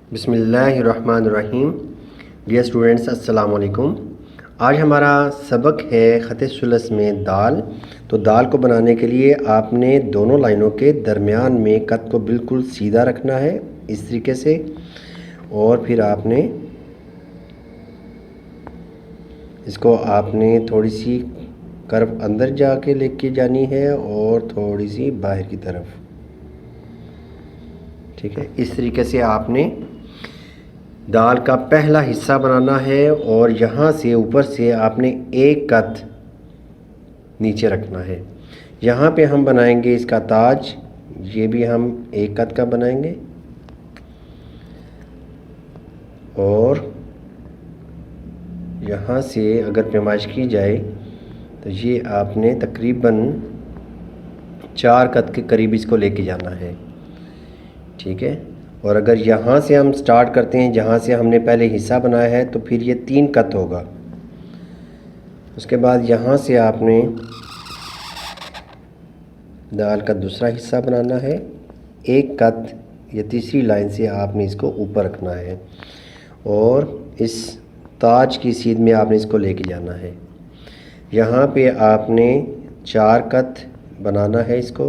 बिस्मिल्लाहिर्रहमानिर्रहीम। Dear students, अस्सलाम वालेकुम। आज हमारा सबक है ख़त सुलस में दाल। तो दाल को बनाने के लिए आपने दोनों लाइनों के दरमियान में कद को बिल्कुल सीधा रखना है इस तरीके से, और फिर आपने इसको थोड़ी सी कर्व अंदर जाके लेके जानी है और थोड़ी सी बाहर की तरफ। ठीक है, इस तरीके से आपने दाल का पहला हिस्सा बनाना है और यहाँ से ऊपर से आपने एक कद नीचे रखना है। यहाँ पे हम बनाएंगे इसका ताज, ये भी हम एक कद का बनाएंगे और यहाँ से अगर पैमाइश की जाए तो ये आपने तकरीबन 4 कद के करीब इसको लेके जाना है। ठीक है, और अगर यहाँ से हम स्टार्ट करते हैं जहाँ से हमने पहले हिस्सा बनाया है तो फिर ये 3 कद होगा। उसके बाद यहाँ से आपने दाल का दूसरा हिस्सा बनाना है, एक कद या तीसरी लाइन से आपने इसको ऊपर रखना है और इस ताज की सीध में आपने इसको लेके जाना है। यहाँ पे आपने 4 कद बनाना है इसको।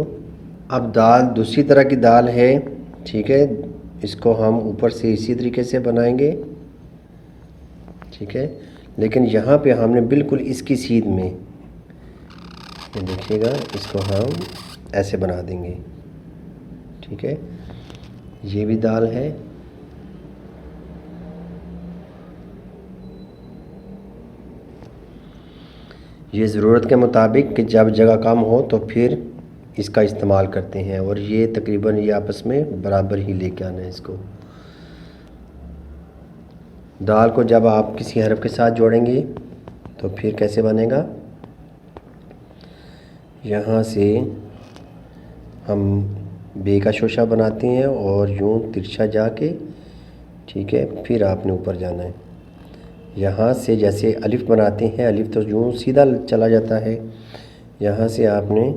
अब दाल दूसरी तरह की दाल है, ठीक है, इसको हम ऊपर से इसी तरीके से बनाएंगे। ठीक है, लेकिन यहाँ पे हमने बिल्कुल इसकी सीध में, ये देखिएगा, इसको हम ऐसे बना देंगे। ठीक है, ये भी दाल है। ये ज़रूरत के मुताबिक कि जब जगह कम हो तो फिर इसका इस्तेमाल करते हैं, और ये तकरीबन ये आपस में बराबर ही लेके आना है इसको। दाल को जब आप किसी हरफ के साथ जोड़ेंगे तो फिर कैसे बनेगा, यहाँ से हम बे का शोशा बनाते हैं और यूँ तिरछा जाके, ठीक है, फिर आपने ऊपर जाना है। यहाँ से जैसे अलिफ बनाते हैं, अलिफ तो यूँ सीधा चला जाता है, यहाँ से आपने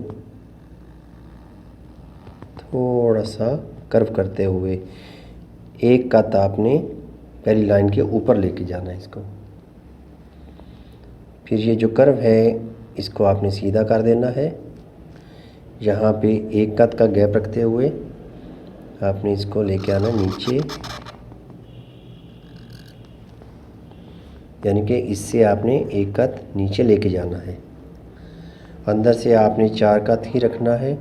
थोड़ा सा कर्व करते हुए एक कद आपने पहली लाइन के ऊपर लेके जाना है इसको। फिर ये जो कर्व है इसको आपने सीधा कर देना है। यहाँ पे एक कद का गैप रखते हुए आपने इसको लेके आना नीचे, यानी कि इससे आपने एक कद नीचे लेके जाना है। अंदर से आपने 4 कद ही रखना है।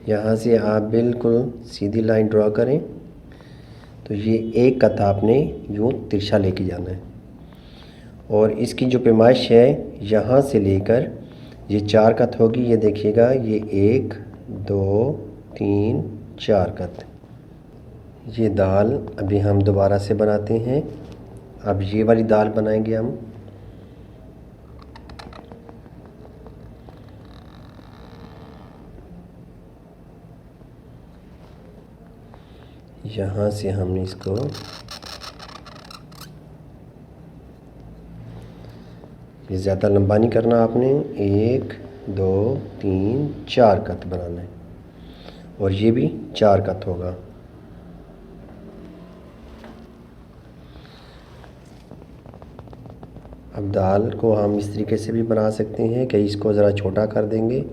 यहाँ से आप बिल्कुल सीधी लाइन ड्रॉ करें तो ये एक कद आपने यूँ तिरछा लेके जाना है, और इसकी जो पैमाइश है यहाँ से लेकर ये 4 कद होगी। ये देखिएगा, ये 1 2 3 4 कद। ये दाल अभी हम दोबारा से बनाते हैं। अब ये वाली दाल बनाएंगे हम। यहाँ से हमने इसको ये ज़्यादा लंबा नहीं करना, आपने 1 2 3 4 कद बनाना है, और ये भी 4 कद होगा। अब दाल को हम इस तरीके से भी बना सकते हैं कि इसको ज़रा छोटा कर देंगे,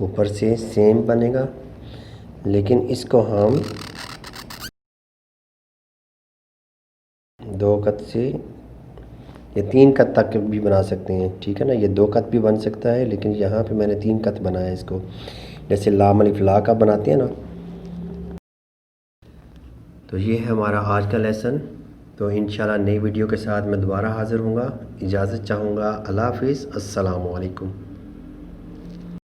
ऊपर से सेम बनेगा, लेकिन इसको हम 2 कद से ये 3 कद तक भी बना सकते हैं। ठीक है ना, ये 2 कद भी बन सकता है, लेकिन यहाँ पे मैंने 3 कद बनाया इसको, जैसे लाम अलिफ ला का बनाते हैं ना। तो ये है हमारा आज का लेसन। तो इंशाल्लाह नई वीडियो के साथ मैं दोबारा हाज़िर हूँगा। इजाज़त चाहूँगा। अल्लाह हाफ़िज़, अस्सलामु अलैकुम।